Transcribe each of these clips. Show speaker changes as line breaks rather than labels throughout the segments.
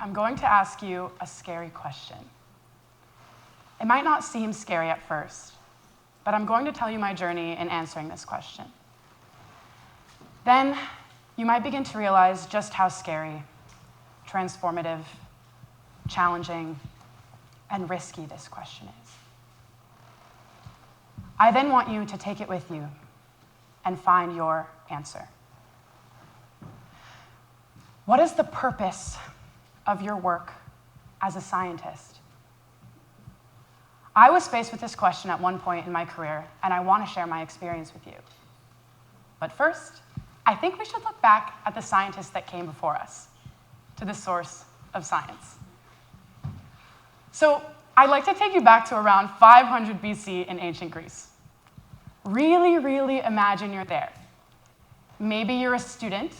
I'm going to ask you a scary question. It might not seem scary at first, but I'm going to tell you my journey in answering this question. Then you might begin to realize just how scary, transformative, challenging, and risky this question is. I then want you to take it with you and find your answer. What is the purpose of your work as a scientist? I was faced with this question at one point in my career, and I want to share my experience with you. But first, I think we should look back at the scientists that came before us, to the source of science. So I'd like to take you back to around 500 BC in ancient Greece. Really imagine you're there. Maybe you're a student.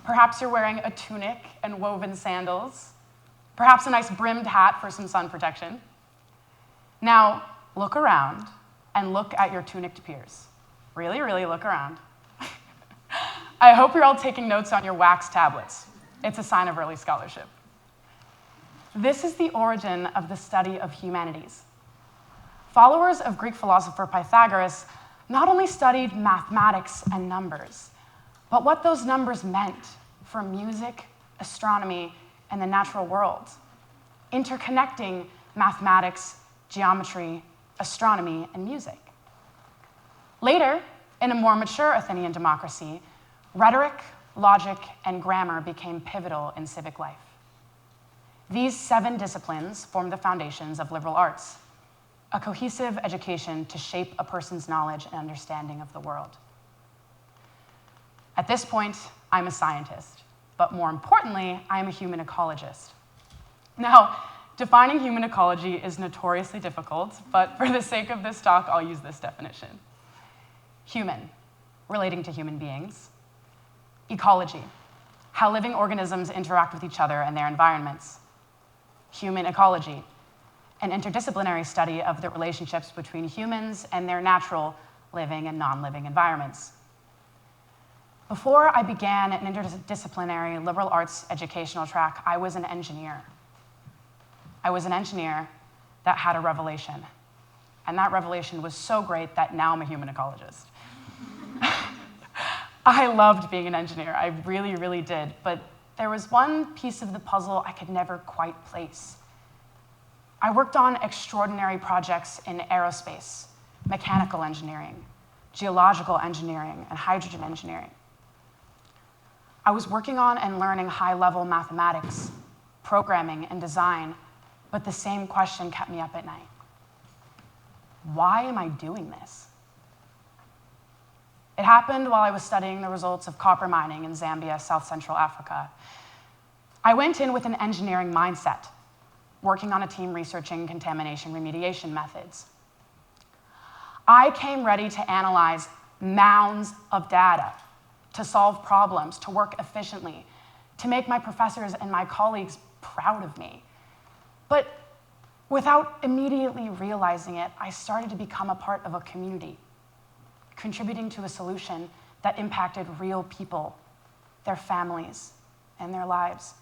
Perhaps you're wearing a tunic and woven sandals. Perhaps a nice brimmed hat for some sun protection. Now, look around and look at your tunicked peers. Really look around. I hope you're all taking notes on your wax tablets. It's a sign of early scholarship. This is the origin of the study of humanities. Followers of Greek philosopher Pythagoras not only studied mathematics and numbers, but what those numbers meant for music, astronomy, and the natural world, interconnecting mathematics, geometry, astronomy, and music. Later, in a more mature Athenian democracy, rhetoric, logic, and grammar became pivotal in civic life. These 7 disciplines form the foundations of liberal arts, a cohesive education to shape a person's knowledge and understanding of the world. At this point, I'm a scientist, but more importantly, I'm a human ecologist. Now, defining human ecology is notoriously difficult, but for the sake of this talk, I'll use this definition. Human, relating to human beings. Ecology, how living organisms interact with each other and their environments. Human ecology, an interdisciplinary study of the relationships between humans and their natural living and non-living environments. Before I began an interdisciplinary liberal arts educational track, I was an engineer. I was an engineer that had a revelation. And that revelation was so great that now I'm a human ecologist. I loved being an engineer, I really did, but there was one piece of the puzzle I could never quite place. I worked on extraordinary projects in aerospace, mechanical engineering, geological engineering, and hydrogen engineering. I was working on and learning high-level mathematics, programming, and design, but the same question kept me up at night. Why am I doing this? It happened while I was studying the results of copper mining in Zambia, South Central Africa. I went in with an engineering mindset, working on a team researching contamination remediation methods. I came ready to analyze mounds of data, to solve problems, to work efficiently, to make my professors and my colleagues proud of me. But without immediately realizing it, I started to become a part of a community, contributing to a solution that impacted real people, their families, and their lives.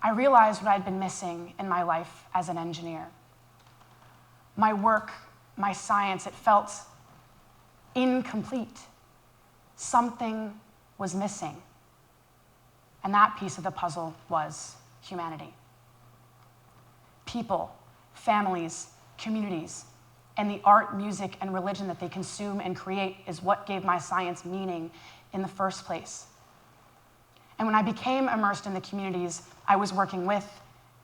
I realized what I'd been missing in my life as an engineer. My work, my science, it felt incomplete. Something was missing. And that piece of the puzzle was humanity. People, families, communities, and the art, music, and religion that they consume and create is what gave my science meaning in the first place. And when I became immersed in the communities I was working with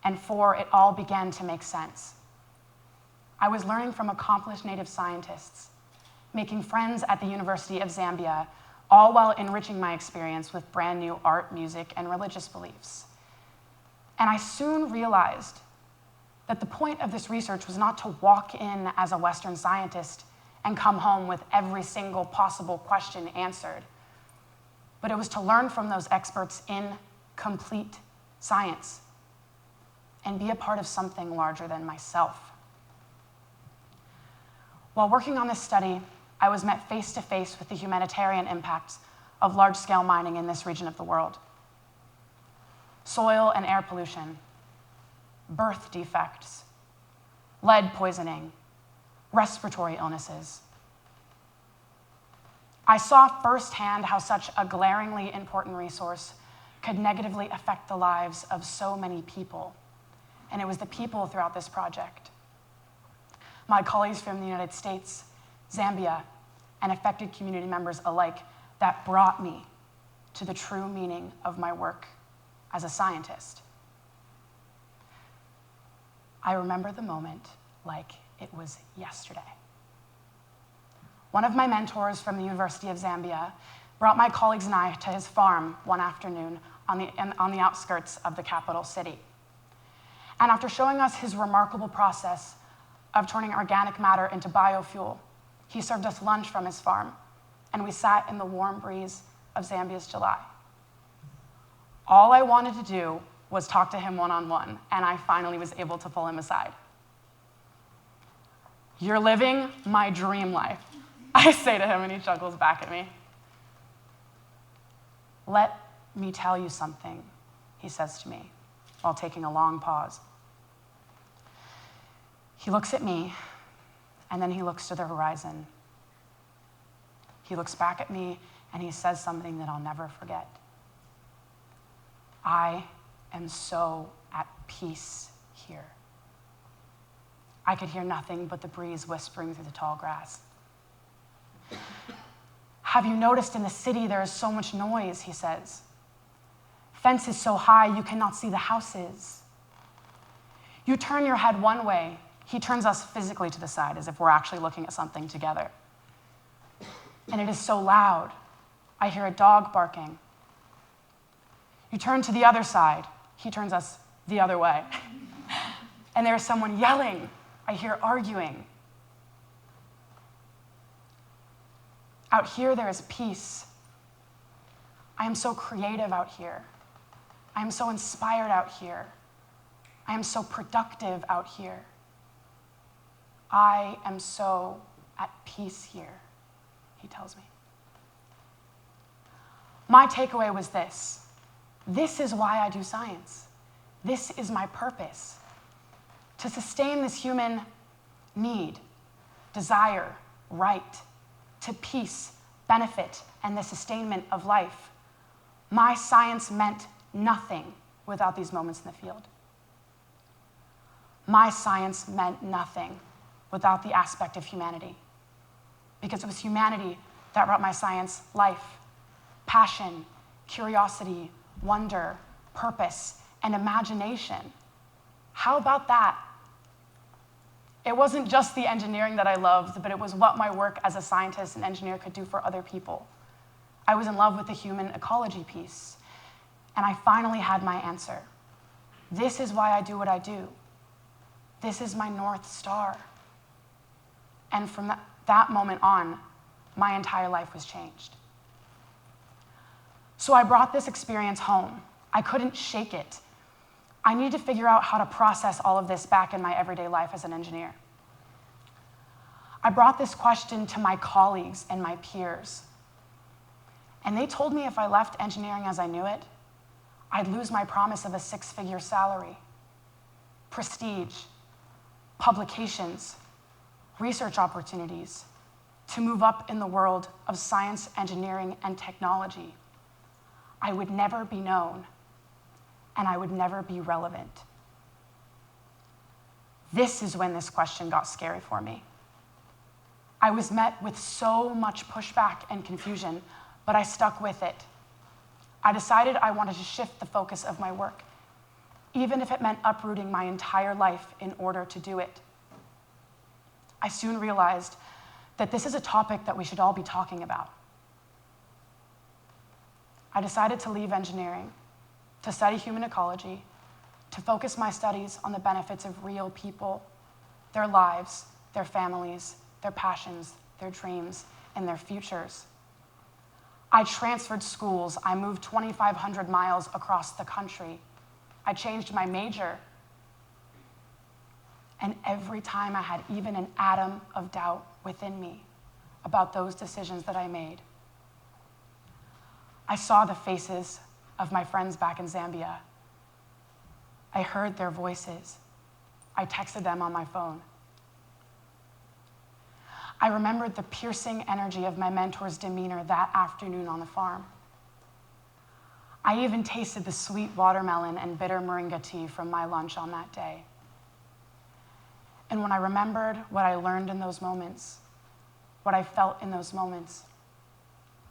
and for, it all began to make sense. I was learning from accomplished native scientists, making friends at the University of Zambia, all while enriching my experience with brand new art, music, and religious beliefs. And I soon realized that the point of this research was not to walk in as a Western scientist and come home with every single possible question answered, but it was to learn from those experts in complete science and be a part of something larger than myself. While working on this study, I was met face to face with the humanitarian impacts of large-scale mining in this region of the world. soil and air pollution, birth defects, lead poisoning, respiratory illnesses. I saw firsthand how such a glaringly important resource could negatively affect the lives of so many people. And it was the people throughout this project, my colleagues from the United States, Zambia, and affected community members alike, that brought me to the true meaning of my work as a scientist. I remember the moment like it was yesterday. One of my mentors from the University of Zambia brought my colleagues and I to his farm one afternoon on the outskirts of the capital city. And after showing us his remarkable process of turning organic matter into biofuel, he served us lunch from his farm, and we sat in the warm breeze of Zambia's July. All I wanted to do was talk to him one-on-one, and I finally was able to pull him aside. "You're living my dream life," I say to him, and he chuckles back at me. "Let me tell you something," he says to me, while taking a long pause. He looks at me, and then he looks to the horizon. He looks back at me, and he says something that I'll never forget. "I am so at peace here." I could hear nothing but the breeze whispering through the tall grass. "Have you noticed in the city there is so much noise?" he says. "Fences so high you cannot see the houses. You turn your head one way," he turns us physically to the side as if we're actually looking at something together, "and it is so loud. I hear a dog barking. You turn to the other side," he turns us the other way, "and there is someone yelling. I hear arguing. Out here there is peace. I am so creative out here. I am so inspired out here. I am so productive out here. I am so at peace here," he tells me. My takeaway was this: this is why I do science. This is my purpose: to sustain this human need, desire, right to peace, benefit, and the sustainment of life. My science meant nothing without these moments in the field. My science meant nothing without the aspect of humanity, because it was humanity that brought my science life, passion, curiosity, wonder, purpose, and imagination. How about that? It wasn't just the engineering that I loved, but it was what my work as a scientist and engineer could do for other people. I was in love with the human ecology piece, and I finally had my answer. This is why I do what I do. This is my North Star. And from that moment on, my entire life was changed. So I brought this experience home. I couldn't shake it. I needed to figure out how to process all of this back in my everyday life as an engineer. I brought this question to my colleagues and my peers, and they told me if I left engineering as I knew it, I'd lose my promise of a 6-figure salary, prestige, publications, research opportunities, to move up in the world of science, engineering, and technology. I would never be known, and I would never be relevant. This is when this question got scary for me. I was met with so much pushback and confusion, but I stuck with it. I decided I wanted to shift the focus of my work, even if it meant uprooting my entire life in order to do it. I soon realized that this is a topic that we should all be talking about. I decided to leave engineering, to study human ecology, to focus my studies on the benefits of real people, their lives, their families, their passions, their dreams, and their futures. I transferred schools. I moved 2,500 miles across the country. I changed my major. And every time I had even an atom of doubt within me about those decisions that I made, I saw the faces of my friends back in Zambia I heard their voices. I texted them on my phone. I remembered the piercing energy of my mentor's demeanor that afternoon on the farm. I even tasted the sweet watermelon and bitter moringa tea from my lunch on that day. And when I remembered what I learned in those moments, what I felt in those moments,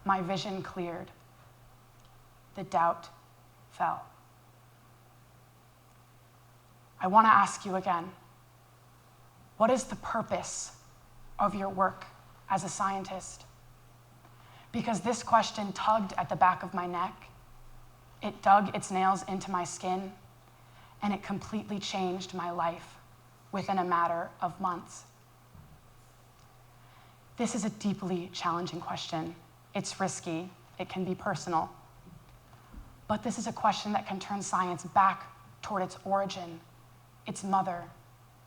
my vision cleared. The doubt fell. I want to ask you again, what is the purpose of your work as a scientist? Because this question tugged at the back of my neck, it dug its nails into my skin, and it completely changed my life within a matter of months. This is a deeply challenging question. It's risky, it can be personal, but this is a question that can turn science back toward its origin, its mother,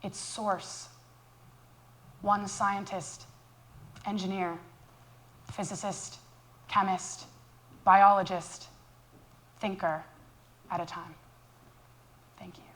its source. One scientist, engineer, physicist, chemist, biologist, thinker at a time. Thank you.